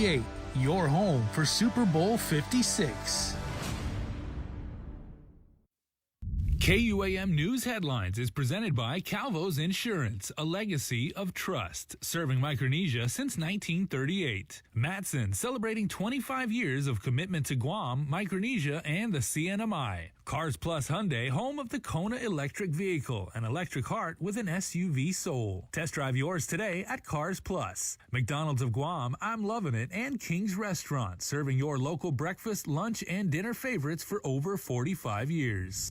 1938, your home for Super Bowl 56. KUAM News Headlines is presented by Calvo's Insurance, a legacy of trust, serving Micronesia since 1938. Matson, celebrating 25 years of commitment to Guam, Micronesia, and the CNMI. Cars Plus Hyundai, home of the Kona electric vehicle, an electric heart with an SUV soul. Test drive yours today at Cars Plus. McDonald's of Guam, I'm Loving It, and King's Restaurant, serving your local breakfast, lunch, and dinner favorites for over 45 years.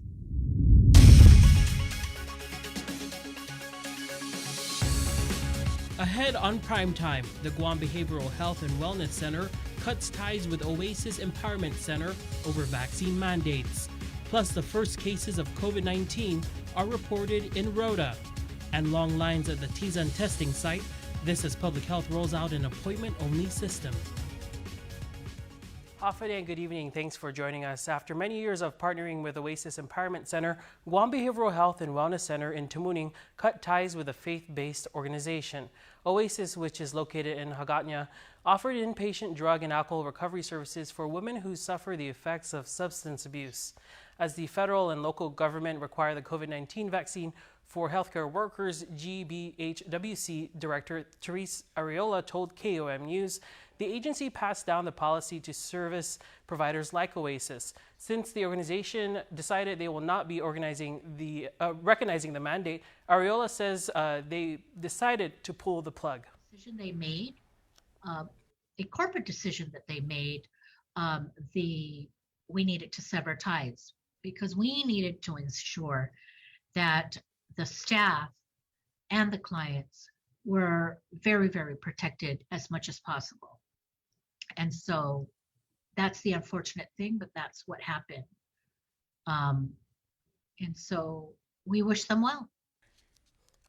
Ahead on primetime, the Guam Behavioral Health and Wellness Center cuts ties with Oasis Empowerment Center over vaccine mandates. Plus, the first cases of COVID-19 are reported in Rota. And long lines at the Tizan testing site. This as public health rolls out an appointment-only system. Hafid and good evening. Thanks for joining us. After many years of partnering with Oasis Empowerment Center, Guam Behavioral Health and Wellness Center in Tamuning cut ties with a faith-based organization. Oasis, which is located in Hagatnya, offered inpatient drug and alcohol recovery services for women who suffer the effects of substance abuse. As the federal and local government require the COVID-19 vaccine for healthcare workers, GBHWC Director Therese Areola told KUAM News the agency passed down the policy to service providers like Oasis. Since the organization decided they will not be recognizing the mandate, Areola says they decided to pull the plug. Decision they made, a corporate decision that they made, we needed to sever ties because we needed to ensure that the staff and the clients were very, very protected as much as possible. And so that's the unfortunate thing, but that's what happened. And so we wish them well.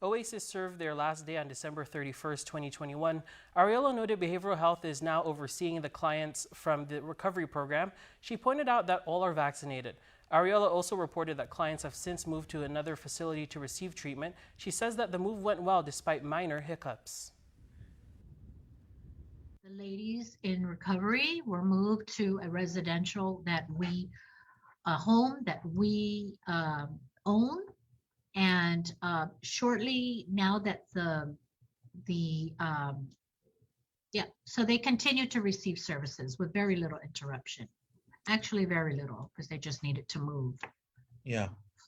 Oasis served their last day on December 31st, 2021. Areola noted behavioral health is now overseeing the clients from the recovery program. She pointed out that all are vaccinated. Areola also reported that clients have since moved to another facility to receive treatment. She says that the move went well despite minor hiccups. The ladies in recovery were moved to a residential home that we own. And shortly now that so they continue to receive services with very little interruption. Actually, very little, because they just needed to move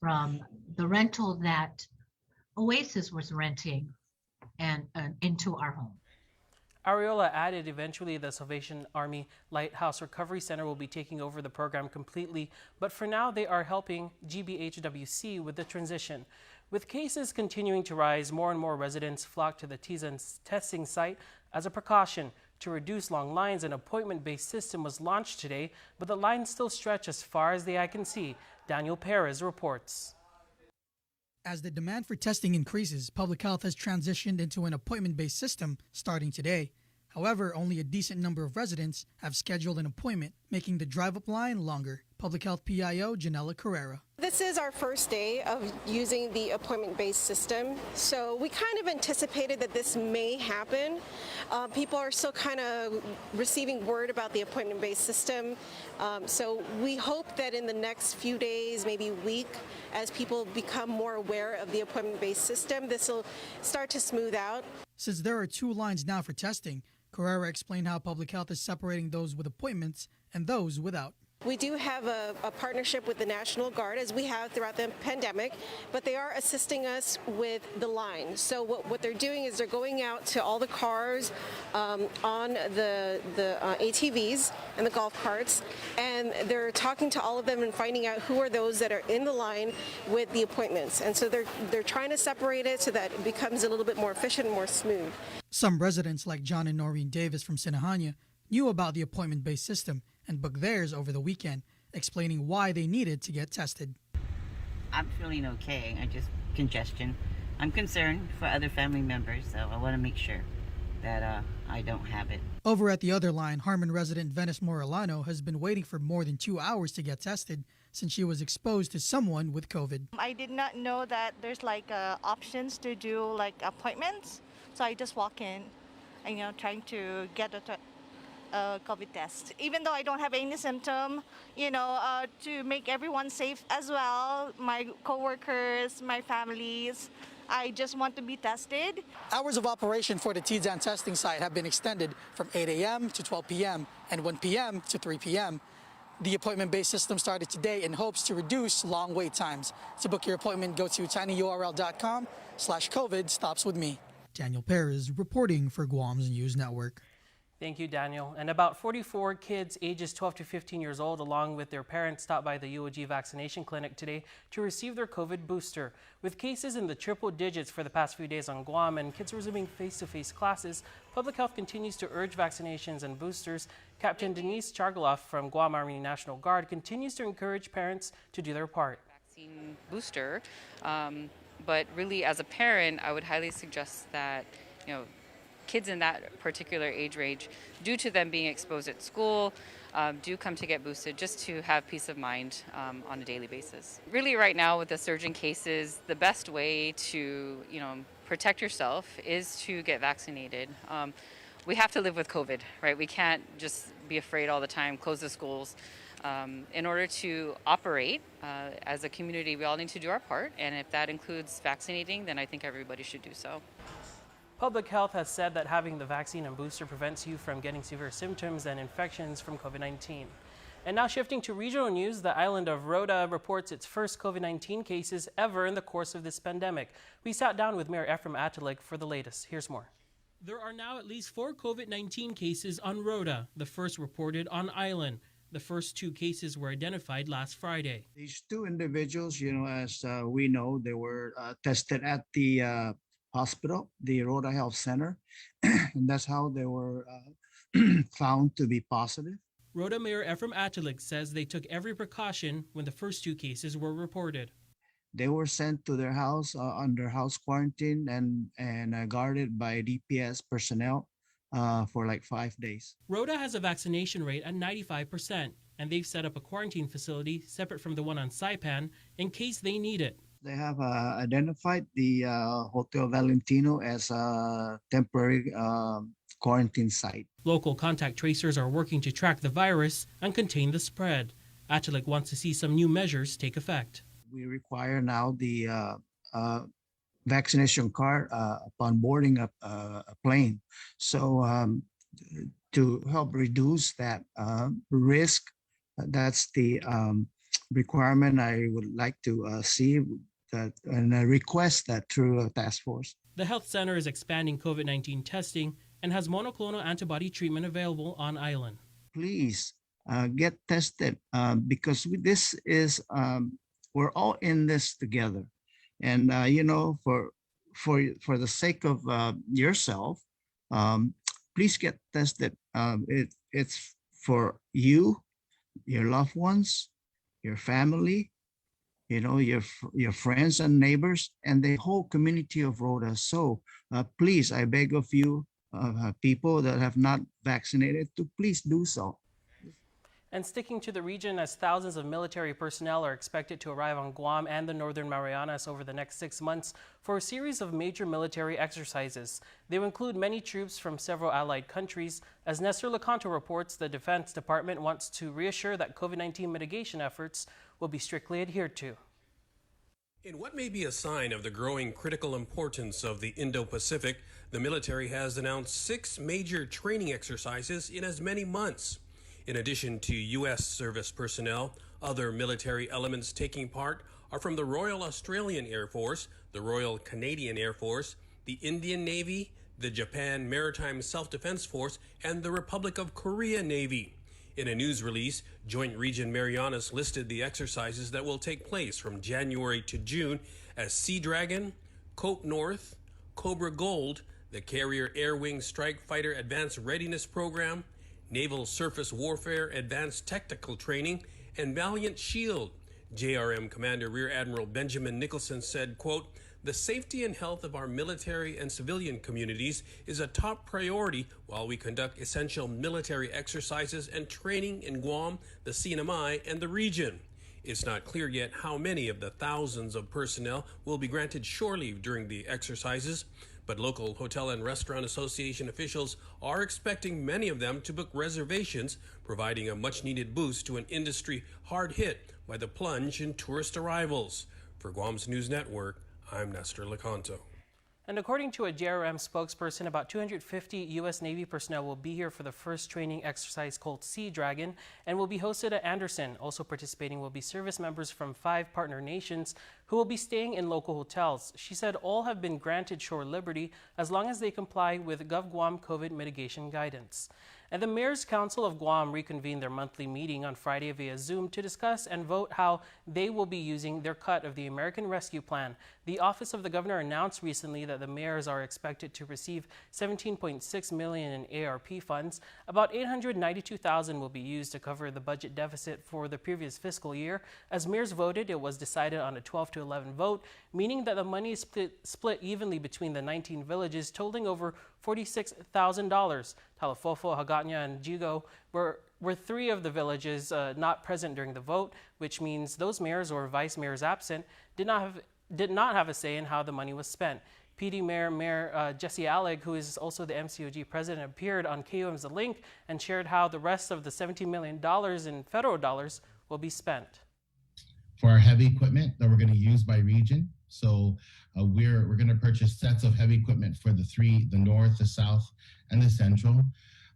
from the rental that Oasis was renting and into our home. Areola added eventually the Salvation Army Lighthouse Recovery Center will be taking over the program completely, but for now they are helping GBHWC with the transition. With cases continuing to rise, more and more residents flock to the Tizan testing site as a precaution. To reduce long lines, an appointment-based system was launched today, but the lines still stretch as far as the eye can see. Daniel Perez reports. As the demand for testing increases, public health has transitioned into an appointment-based system starting today. However, only a decent number of residents have scheduled an appointment, making the drive-up line longer. Public Health PIO Janella Carrera. This is our first day of using the appointment-based system, so we kind of anticipated that this may happen. People are still kind of receiving word about the appointment-based system, so we hope that in the next few days, maybe week, as people become more aware of the appointment-based system, this will start to smooth out. Since there are 2 lines now for testing, Carrera explained how public health is separating those with appointments and those without. We do have a partnership with the National Guard, as we have throughout the pandemic, but they are assisting us with the line. So what they're doing is they're going out to all the cars on the ATVs and the golf carts, and they're talking to all of them and finding out who are those that are in the line with the appointments. And so they're trying to separate it so that it becomes a little bit more efficient and more smooth. Some residents like John and Noreen Davis from Sinahanya knew about the appointment-based system and booked theirs over the weekend, explaining why they needed to get tested. I'm feeling okay. I just congestion. I'm concerned for other family members, so I want to make sure that I don't have it. Over at the other line, Harmon resident Venice Morellano has been waiting for more than 2 hours to get tested since she was exposed to someone with COVID. I did not know that there's options to do appointments, so I just walk in and trying to get a COVID test. Even though I don't have any symptom, to make everyone safe as well, my coworkers, my families, I just want to be tested. Hours of operation for the Tizan testing site have been extended from 8 a.m. to 12 p.m. and 1 p.m. to 3 p.m. The appointment-based system started today in hopes to reduce long wait times. To book your appointment, go to tinyurl.com/COVID stops with me. Daniel Perez reporting for Guam's News Network. Thank you, Daniel. And about 44 kids ages 12 to 15 years old, along with their parents, stopped by the UOG vaccination clinic today to receive their COVID booster. With cases in the triple digits for the past few days on Guam and kids resuming face-to-face classes, Public Health continues to urge vaccinations and boosters. Captain Denise Chargaloff from Guam Army National Guard continues to encourage parents to do their part. Vaccine booster, but really as a parent, I would highly suggest that, kids in that particular age range, due to them being exposed at school, do come to get boosted just to have peace of mind on a daily basis. Really right now with the surge in cases, the best way to protect yourself is to get vaccinated. We have to live with COVID, right? We can't just be afraid all the time, close the schools. In order to operate as a community, we all need to do our part, and if that includes vaccinating, then I think everybody should do so. Public Health has said that having the vaccine and booster prevents you from getting severe symptoms and infections from COVID-19. And now shifting to regional news, the island of Rota reports its first COVID-19 cases ever in the course of this pandemic. We sat down with Mayor Ephraim Atalik for the latest. Here's more. There are now at least 4 COVID-19 cases on Rota, the first reported on island. The first 2 cases were identified last Friday. These 2 individuals, as we know, they were tested at the hospital, the Rota Health Center, and that's how they were found to be positive. Rota Mayor Ephraim Atalik says they took every precaution when the first 2 cases were reported. They were sent to their house under house quarantine and guarded by DPS personnel for like 5 days. Rota has a vaccination rate at 95%, and they've set up a quarantine facility separate from the one on Saipan in case they need it. They have identified the Hotel Valentino as a temporary quarantine site. Local contact tracers are working to track the virus and contain the spread. Atalik wants to see some new measures take effect. We require now the vaccination card upon boarding a plane. So to help reduce that risk, that's the requirement I would like to see and request that through a task force. The health center is expanding COVID-19 testing and has monoclonal antibody treatment available on island. Please get tested because this is we're all in this together, and for the sake of yourself, please get tested. It's for you, your loved ones, your family, your friends and neighbors, and the whole community of Rota. So please, I beg of you, people that have not vaccinated, to please do so. And sticking to the region, as thousands of military personnel are expected to arrive on Guam and the Northern Marianas over the next 6 months for a series of major military exercises. They will include many troops from several allied countries. As Nestor Lecanto reports, the Defense Department wants to reassure that COVID-19 mitigation efforts will be strictly adhered to. In what may be a sign of the growing critical importance of the Indo-Pacific, the military has announced 6 major training exercises in as many months. In addition to U.S. service personnel, other military elements taking part are from the Royal Australian Air Force, the Royal Canadian Air Force, the Indian Navy, the Japan Maritime Self-Defense Force, and the Republic of Korea Navy. In a news release, Joint Region Marianas listed the exercises that will take place from January to June as Sea Dragon, Cope North, Cobra Gold, the Carrier Air Wing Strike Fighter Advanced Readiness Program, Naval Surface Warfare Advanced Technical Training, and Valiant Shield. JRM Commander Rear Admiral Benjamin Nicholson said, quote, "The safety and health of our military and civilian communities is a top priority while we conduct essential military exercises and training in Guam, the CNMI, and the region. It's not clear yet how many of the thousands of personnel will be granted shore leave during the exercises, But local Hotel and Restaurant Association officials are expecting many of them to book reservations, providing a much-needed boost to an industry hard hit by the plunge in tourist arrivals. For Guam's News Network, I'm Nestor Lecanto. And according to a JRM spokesperson, about 250 U.S. Navy personnel will be here for the first training exercise called Sea Dragon and will be hosted at Anderson. Also participating will be service members from 5 partner nations who will be staying in local hotels. She said all have been granted shore liberty as long as they comply with GovGuam COVID mitigation guidance. And the Mayor's Council of Guam reconvened their monthly meeting on Friday via Zoom to discuss and vote how they will be using their cut of the American Rescue Plan. The Office of the Governor announced recently that the mayors are expected to receive $17.6 million in ARP funds. About $892,000 will be used to cover the budget deficit for the previous fiscal year. As mayors voted, it was decided on a 12-11 vote, meaning that the money is split evenly between the 19 villages, totaling over $46,000. Talafofo, Hagåtña, and Jigo were 3 of the villages not present during the vote, which means those mayors or vice mayors absent did not have a say in how the money was spent. PD Mayor Jesse Alleg, who is also the MCOG president, appeared on KUAM's The Link and shared how the rest of the $17 million in federal dollars will be spent. For our heavy equipment that we're going to use by region, so we're going to purchase sets of heavy equipment for the north, the south, and the central.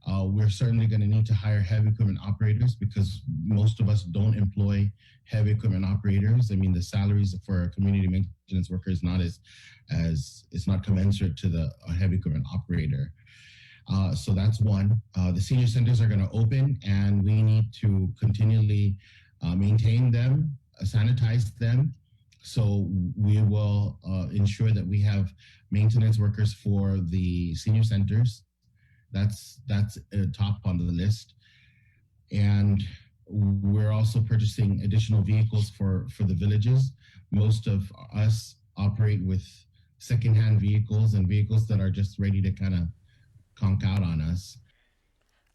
We're certainly going to need to hire heavy equipment operators because most of us don't employ heavy equipment operators. I mean, the salaries for a community maintenance worker is not it's not commensurate to the heavy equipment operator. So that's one. The senior centers are going to open, and we need to continually maintain them, sanitize them. So we will ensure that we have maintenance workers for the senior centers. That's top on the list. And we're also purchasing additional vehicles for the villages. Most of us operate with secondhand vehicles and vehicles that are just ready to kind of conk out on us.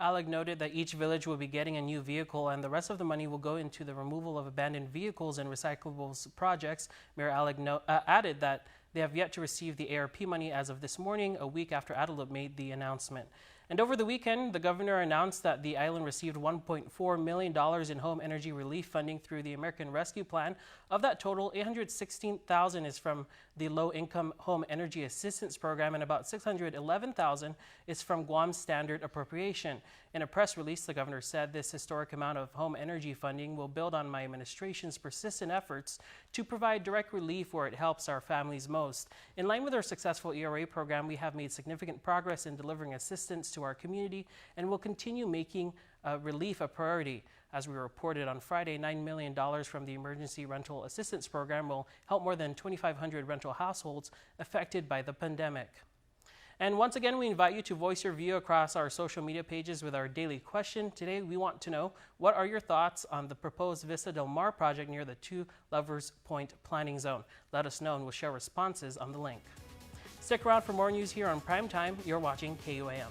Alleg noted that each village will be getting a new vehicle and the rest of the money will go into the removal of abandoned vehicles and recyclables projects. Mayor Alleg added that they have yet to receive the ARP money as of this morning, a week after Adelup made the announcement. And over the weekend, the governor announced that the island received $1.4 million in home energy relief funding through the American Rescue Plan. Of that total, $816,000 is from the Low-Income Home Energy Assistance Program, and about $611,000 is from Guam's standard appropriation. In a press release, the governor said this historic amount of home energy funding will build on my administration's persistent efforts to provide direct relief where it helps our families most. In line with our successful ERA program, we have made significant progress in delivering assistance to our community and will continue making relief a priority. As we reported on Friday, $9 million from the Emergency Rental Assistance Program will help more than 2,500 rental households affected by the pandemic. And once again, we invite you to voice your view across our social media pages with our daily question. Today, we want to know, what are your thoughts on the proposed Vista Del Mar project near the Two Lovers Point planning zone? Let us know and we'll share responses on the link. Stick around for more news here on Primetime. You're watching KUAM.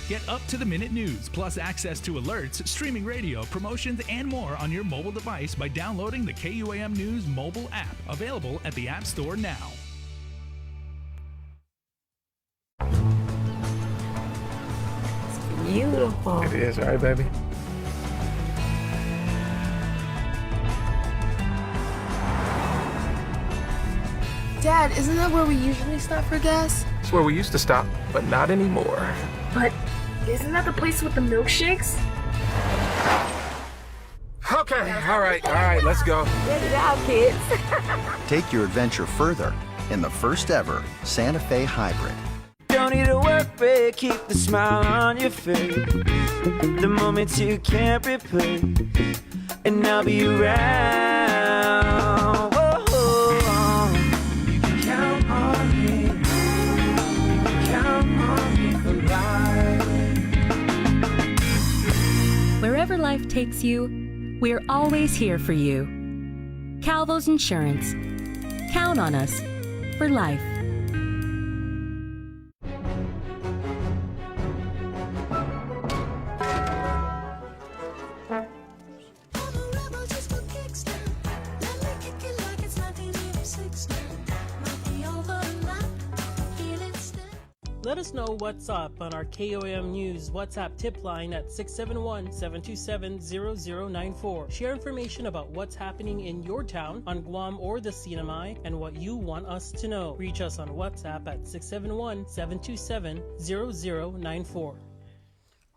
Get up-to-the-minute news, plus access to alerts, streaming radio, promotions, and more on your mobile device by downloading the KUAM News mobile app, available at the App Store now. Beautiful. It is, right, baby? Dad, isn't that where we usually stop for gas? It's where we used to stop, but not anymore. But isn't that the place with the milkshakes? Okay, all right, let's go. Good job, kids. Take your adventure further in the first ever Santa Fe Hybrid. Don't need a work break, keep the smile on your face. The moments you can't replay, and I'll be around. Whoa, count on me, count on me for life. Wherever life takes you, we're always here for you. Calvo's Insurance. Count on us for life. Let us know what's up on our KUAM News WhatsApp tip line at 671-727-0094. Share information about what's happening in your town, on Guam or the CNMI, and what you want us to know. Reach us on WhatsApp at 671-727-0094.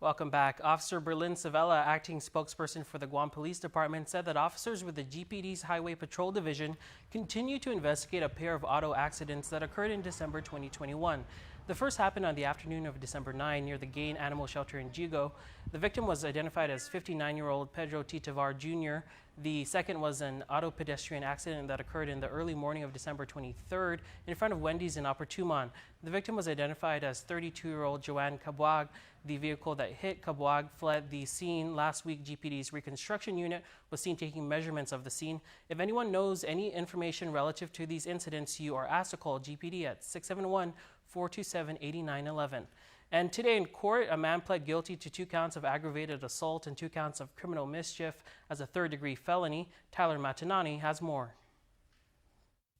Welcome back. Officer Berlin Savella, acting spokesperson for the Guam Police Department, said that officers with the GPD's Highway Patrol Division continue to investigate a pair of auto accidents that occurred in December 2021. The first happened on the afternoon of December 9 near the Gain Animal Shelter in Jigo. The victim was identified as 59-year-old Pedro T. Tavar Jr. The second was an auto pedestrian accident that occurred in the early morning of December 23rd in front of Wendy's in Upper Tuman. The victim was identified as 32-year-old Joanne Cabuag. The vehicle that hit Cabuag fled the scene. Last week, GPD's reconstruction unit was seen taking measurements of the scene. If anyone knows any information relative to these incidents, you are asked to call GPD at 671-427-8911. And today in court, a man pled guilty to 2 counts of aggravated assault and 2 counts of criminal mischief as a third-degree felony. Tyler Matanani has more.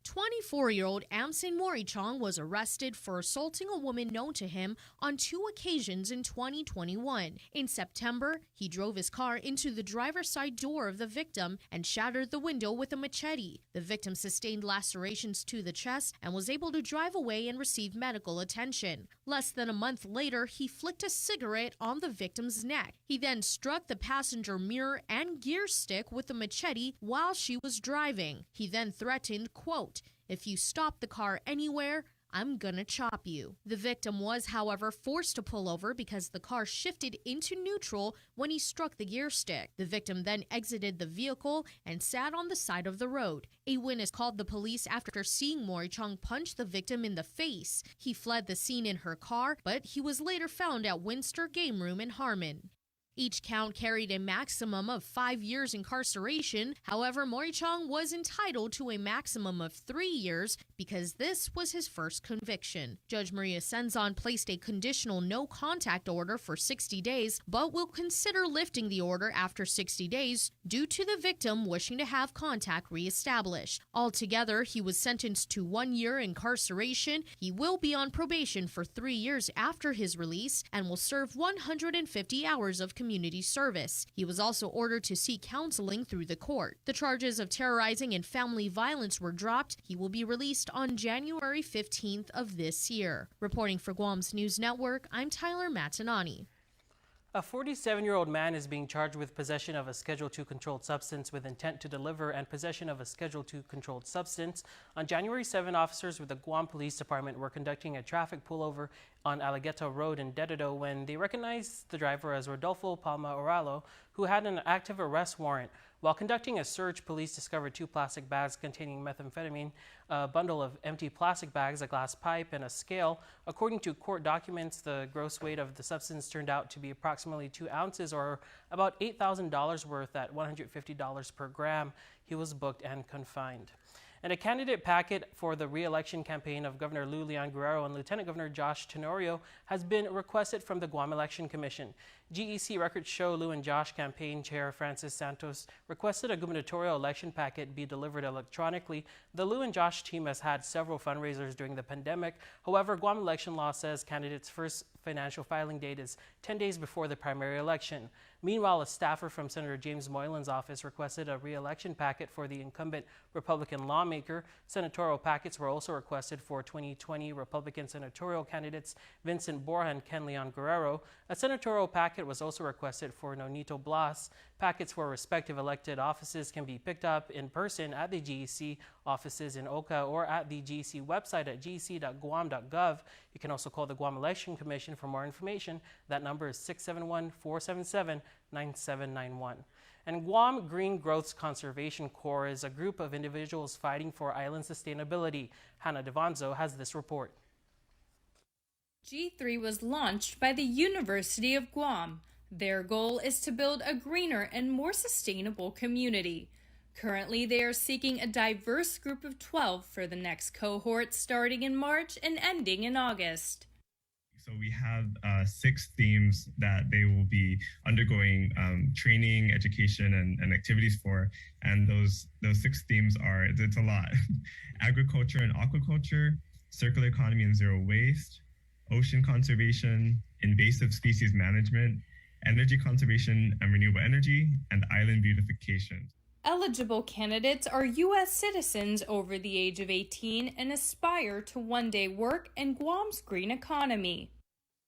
24-year-old Amson Morichong was arrested for assaulting a woman known to him on 2 occasions in 2021. In September, he drove his car into the driver's side door of the victim and shattered the window with a machete. The victim sustained lacerations to the chest and was able to drive away and receive medical attention. Less than a month later, he flicked a cigarette on the victim's neck. He then struck the passenger mirror and gear stick with the machete while she was driving. He then threatened, quote, "If you stop the car anywhere, I'm gonna chop you." The victim was, however, forced to pull over because the car shifted into neutral when he struck the gear stick. The victim then exited the vehicle and sat on the side of the road. A witness called the police after seeing Morichong punch the victim in the face. He fled the scene in her car, but he was later found at Winster Game Room in Harmon. Each count carried a maximum of 5 years incarceration. However, Morichong was entitled to a maximum of 3 years because this was his first conviction. Judge Maria Senzon placed a conditional no-contact order for 60 days, but will consider lifting the order after 60 days due to the victim wishing to have contact reestablished. Altogether, he was sentenced to 1 year incarceration. He will be on probation for 3 years after his release and will serve 150 hours of community service. He was also ordered to seek counseling through the court. The charges of terrorizing and family violence were dropped. He will be released on January 15th of this year. Reporting for Guam's News Network, I'm Tyler Matanani. A 47-year-old man is being charged with possession of a Schedule II controlled substance with intent to deliver and possession of a Schedule II controlled substance. On January 7, officers with the Guam Police Department were conducting a traffic pullover on Alagueta Road in Dededo when they recognized the driver as Rodolfo Palma Oralo, who had an active arrest warrant. While conducting a search, police discovered 2 plastic bags containing methamphetamine, a bundle of empty plastic bags, a glass pipe, and a scale. According to court documents, the gross weight of the substance turned out to be approximately 2 ounces or about $8,000 worth at $150 per gram. He was booked and confined. And a candidate packet for the re-election campaign of Governor Lou Leon Guerrero and Lieutenant Governor Josh Tenorio has been requested from the Guam Election Commission. GEC records show Lou and Josh campaign chair Francis Santos requested a gubernatorial election packet be delivered electronically. The Lou and Josh team has had several fundraisers during the pandemic. However, Guam election law says candidates' first financial filing date is 10 days before the primary election. Meanwhile, a staffer from Senator James Moylan's office requested a re-election packet for the incumbent Republican lawmaker. Senatorial packets were also requested for 2020 Republican senatorial candidates Vincent Borja and Ken Leon Guerrero. A senatorial packet was also requested for Nonito Blas. Packets for respective elected offices can be picked up in person at the GEC offices in Oka or at the GEC website at gec.guam.gov. You can also call the Guam Election Commission for more information. That number is 671-477-9791. And Guam Green Growth Conservation Corps is a group of individuals fighting for island sustainability. Hannah Devanzo has this report. G3 was launched by the University of Guam. Their goal is to build a greener and more sustainable community. Currently, they are seeking a diverse group of 12 for the next cohort starting in March and ending in August. So we have 6 themes that they will be undergoing training, education, and activities for. And those 6 themes are, it's a lot, agriculture and aquaculture, circular economy and zero waste, ocean conservation, invasive species management, energy conservation and renewable energy, and island beautification. Eligible candidates are U.S. citizens over the age of 18 and aspire to one day work in Guam's green economy.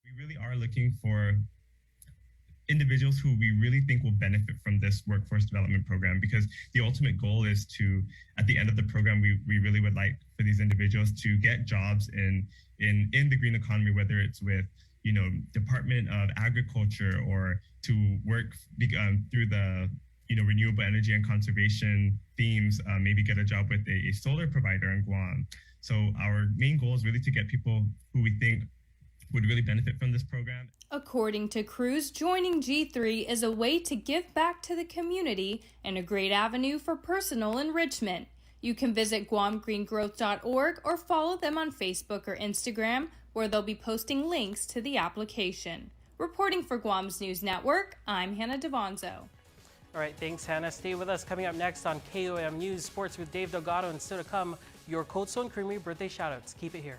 We really are looking for individuals who we really think will benefit from this workforce development program, because the ultimate goal is to, at the end of the program, we really would like for these individuals to get jobs in the green economy, whether it's with, Department of Agriculture, or to work through the, renewable energy and conservation themes, maybe get a job with a solar provider in Guam. So our main goal is really to get people who we think would really benefit from this program. According to Cruz, joining G3 is a way to give back to the community and a great avenue for personal enrichment. You can visit guamgreengrowth.org or follow them on Facebook or Instagram, where they'll be posting links to the application. Reporting for Guam's News Network, I'm Hannah Devonzo. All right, thanks, Hannah. Stay with us. Coming up next on KUAM News Sports with Dave Delgado, and still to come, your Cold Stone Creamery birthday shoutouts. Keep it here.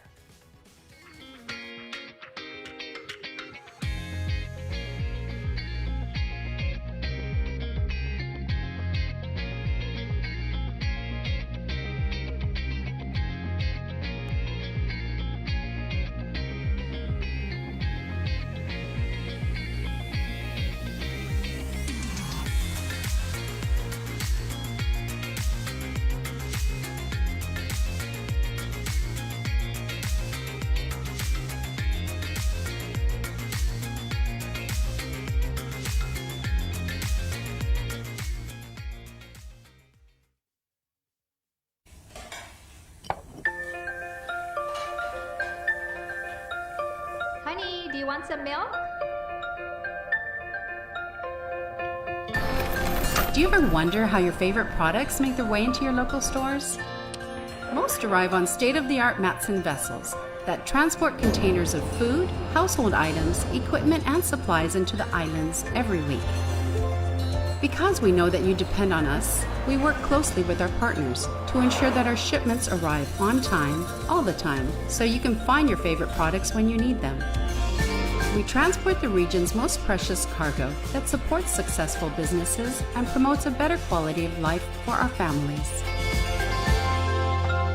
Honey, do you want some milk? Do you ever wonder how your favorite products make their way into your local stores? Most arrive on state-of-the-art Matson vessels that transport containers of food, household items, equipment, and supplies into the islands every week. Because we know that you depend on us, we work closely with our partners to ensure that our shipments arrive on time, all the time, so you can find your favorite products when you need them. We transport the region's most precious cargo that supports successful businesses and promotes a better quality of life for our families.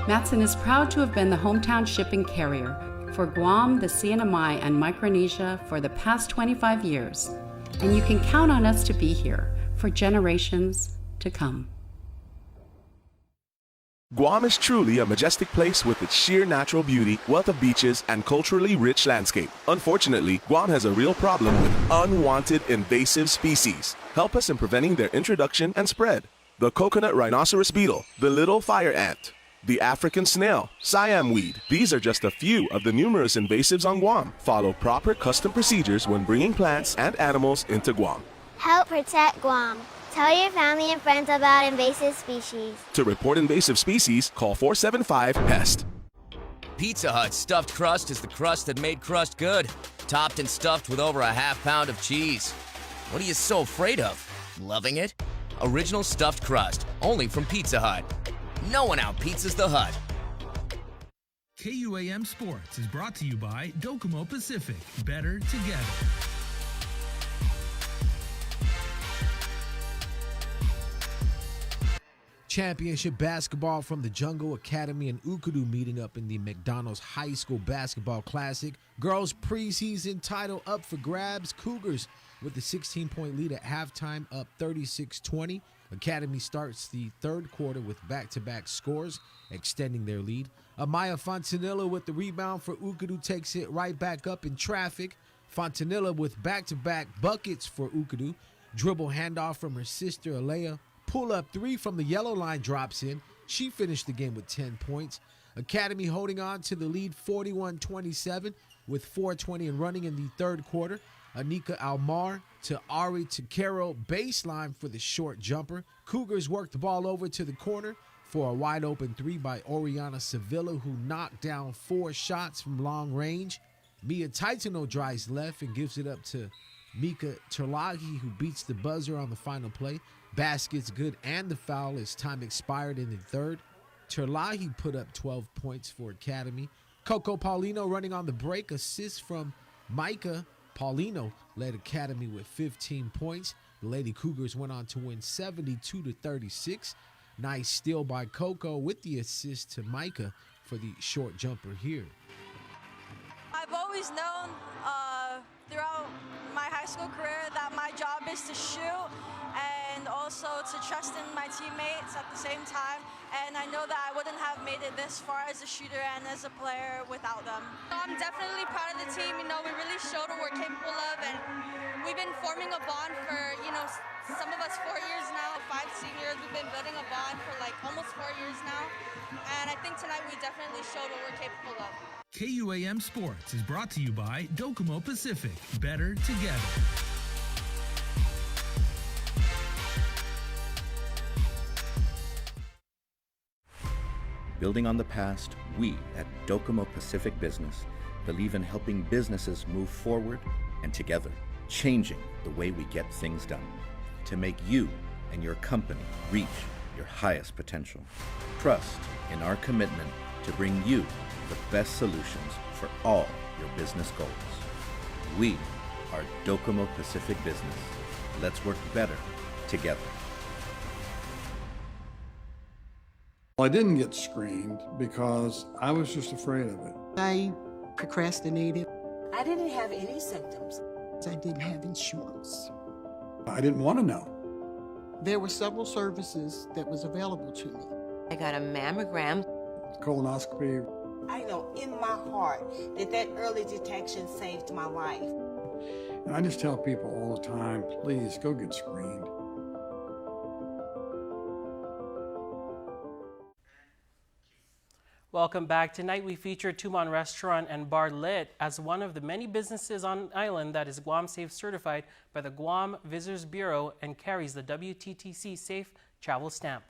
Matson is proud to have been the hometown shipping carrier for Guam, the CNMI, and Micronesia for the past 25 years, and you can count on us to be here for generations to come. Guam is truly a majestic place with its sheer natural beauty, wealth of beaches, and culturally rich landscape. Unfortunately, Guam has a real problem with unwanted invasive species. Help us in preventing their introduction and spread. The coconut rhinoceros beetle, the little fire ant, the African snail, Siam weed. These are just a few of the numerous invasives on Guam. Follow proper custom procedures when bringing plants and animals into Guam. Help protect Guam. Tell your family and friends about invasive species. To report invasive species, call 475-PEST. Pizza Hut's stuffed crust is the crust that made crust good. Topped and stuffed with over a half pound of cheese. What are you so afraid of? Loving it? Original stuffed crust, only from Pizza Hut. No one out-pizzas the Hut. KUAM Sports is brought to you by Docomo Pacific. Better together. Championship basketball from the Jungle Academy and Ukudu meeting up in the McDonald's High School Basketball Classic. Girls preseason title up for grabs. Cougars with the 16-point lead at halftime, up 36-20. Academy starts the third quarter with back-to-back scores, extending their lead. Amaya Fontanilla with the rebound for Ukudu takes it right back up in traffic. Fontanilla with back-to-back buckets for Ukudu. Dribble handoff from her sister Alea. Pull-up three from the yellow line drops in. She finished the game with 10 points. Academy holding on to the lead 41-27 with 4:20 and running in the third quarter. Anika Almar to Ari Takero baseline for the short jumper. Cougars work the ball over to the corner for a wide-open three by Oriana Sevilla, who knocked down 4 shots from long range. Mia Titano drives left and gives it up to Mika Terlagi, who beats the buzzer on the final play. Basket's good and the foul as time expired in the third. Terlahi put up 12 points for Academy. Coco Paulino running on the break. Assist from Micah. Paulino led Academy with 15 points. The Lady Cougars went on to win 72-36. Nice steal by Coco with the assist to Micah for the short jumper here. I've always known throughout my high school career that my job is to shoot and also to trust in my teammates at the same time. And I know that I wouldn't have made it this far as a shooter and as a player without them. I'm definitely proud of the team. You know, we really showed what we're capable of, and we've been forming a bond for, you know, some of us 4 years now, 5 seniors. We've been building a bond for like almost 4 years now. And I think tonight we definitely showed what we're capable of. KUAM Sports is brought to you by Docomo Pacific. Better together. Building on the past, we at Docomo Pacific Business believe in helping businesses move forward and together, changing the way we get things done to make you and your company reach your highest potential. Trust in our commitment to bring you the best solutions for all your business goals. We are Docomo Pacific Business. Let's work better together. Well, I didn't get screened because I was just afraid of it. I procrastinated. I didn't have any symptoms. I didn't have insurance. I didn't want to know. There were several services that was available to me. I got a mammogram. Colonoscopy. I know in my heart that early detection saved my life. And I just tell people all the time, please go get screened. Welcome back. Tonight we feature Tumon Restaurant and Bar Lit as one of the many businesses on island that is Guam Safe certified by the Guam Visitors Bureau and carries the WTTC Safe Travel stamp.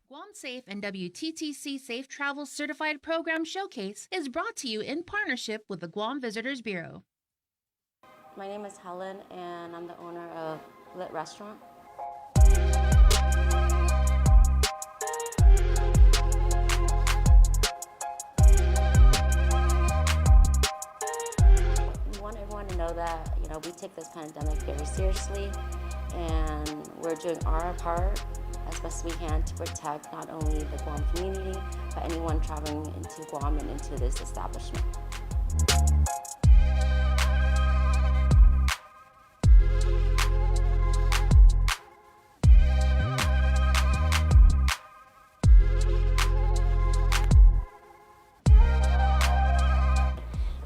Guam Safe and WTTC Safe Travel Certified Program Showcase is brought to you in partnership with the Guam Visitors Bureau. My name is Helen and I'm the owner of Lit Restaurant. We want everyone to know that, you know, we take this pandemic very seriously and we're doing our part as best we can to protect not only the Guam community, but anyone traveling into Guam and into this establishment.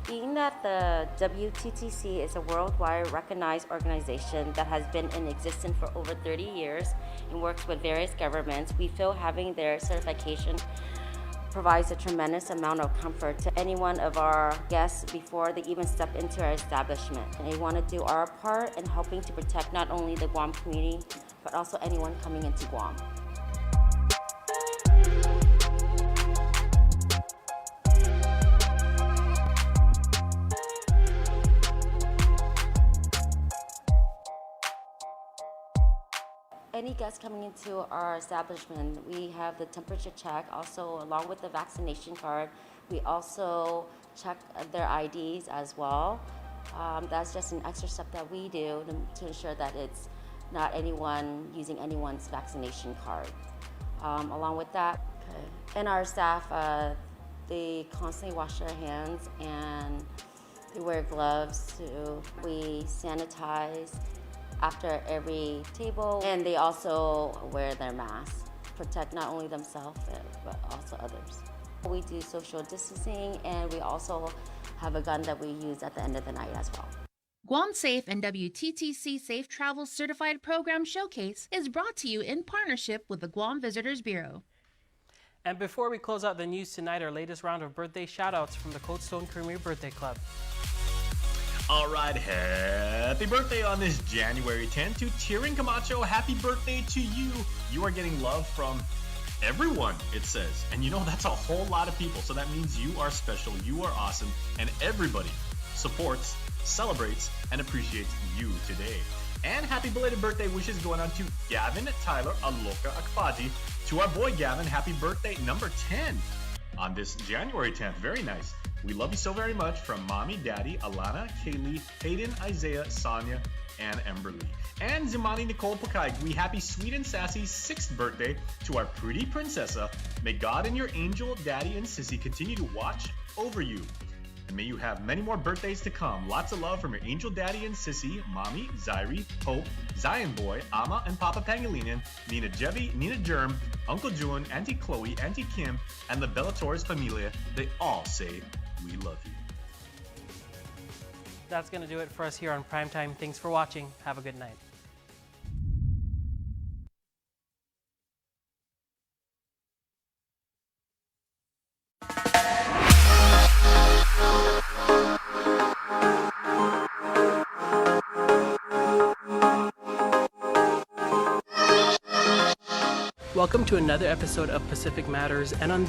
Being that the WTTC is a worldwide recognized organization that has been in existence for over 30 years and works with various governments, we feel having their certification provides a tremendous amount of comfort to any one of our guests before they even step into our establishment. And we want to do our part in helping to protect not only the Guam community, but also anyone coming into Guam. Any guests coming into our establishment, we have the temperature check, also along with the vaccination card. We also check their IDs as well. That's just an extra step that we do to ensure that it's not anyone using anyone's vaccination card. Along with that, and our staff, they constantly wash their hands and they wear gloves too. We sanitize after every table, and they also wear their masks, protect not only themselves but also others. We do social distancing, and we also have a gun that we use at the end of the night as well. Guam Safe and WTTC Safe Travel Certified Program Showcase is brought to you in partnership with the Guam Visitors Bureau. And before we close out the news tonight, our latest round of birthday shoutouts from the Cold Stone Creamery Birthday Club. All right, happy birthday on this January 10th to Tyrion Camacho. Happy birthday to you. You are getting love from everyone, it says. And you know, that's a whole lot of people. So that means you are special, you are awesome, and everybody supports, celebrates, and appreciates you today. And happy belated birthday wishes going on to Gavin Tyler Aloka Akfaji. To our boy Gavin, happy birthday number 10. on this January 10th. Very nice. We love you so very much from Mommy, Daddy, Alana, Kaylee, Hayden, Isaiah, Sonia, and Emberly. And Zimani Nicole Pakai, we happy sweet and sassy 6th birthday to our pretty princessa. May God and your angel, Daddy, and Sissy continue to watch over you. And may you have many more birthdays to come. Lots of love from your angel daddy and sissy, Mommy, Zairi, Hope, Zion Boy, Ama and Papa Pangilinan, Nina Jevi, Nina Germ, Uncle June, Auntie Chloe, Auntie Kim, and the Bellatores Familia. They all say, we love you. That's going to do it for us here on Primetime. Thanks for watching. Have a good night. Welcome to another episode of Pacific Matters, and on this